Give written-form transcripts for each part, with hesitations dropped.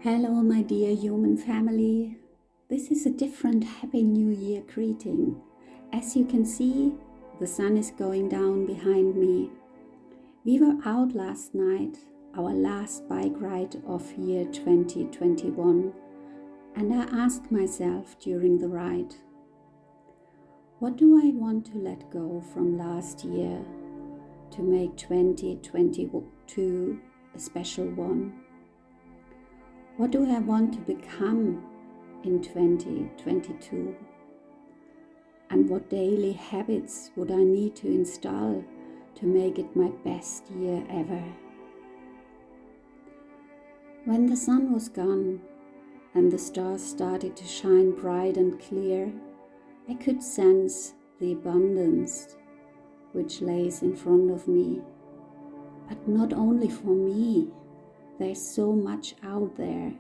Hello, my dear human family. This is a different Happy New Year greeting. As you can see, the sun is going down behind me. We were out last night, our last bike ride of year 2021, and I asked myself during the ride, what do I want to let go from last year to make 2022 a special one? What do I want to become in 2022? And what daily habits would I need to install to make it my best year ever? When the sun was gone and the stars started to shine bright and clear, I could sense the abundance which lays in front of me. But not only for me. There's so much out there,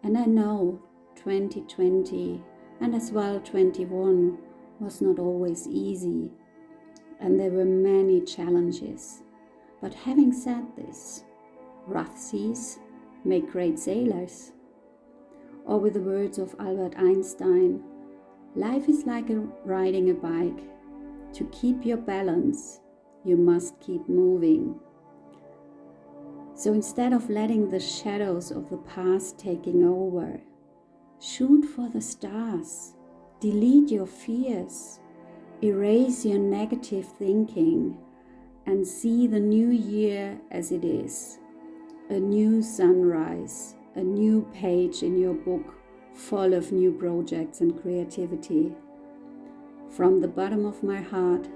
and I know 2020 and as well 21 was not always easy, and there were many challenges. But having said this, rough seas make great sailors. Or with the words of Albert Einstein, life is like riding a bike. To keep your balance, you must keep moving. So instead of letting the shadows of the past taking over, shoot for the stars, delete your fears, erase your negative thinking, and see the new year as it is. A new sunrise, a new page in your book full of new projects and creativity. From the bottom of my heart,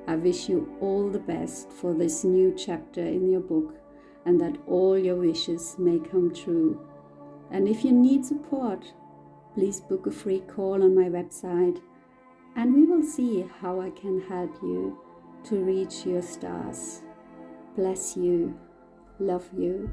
I wish you all the best for this new chapter in your book, and that all your wishes may come true. And if you need support, please book a free call on my website, and we will see how I can help you to reach your stars. Bless you. Love you.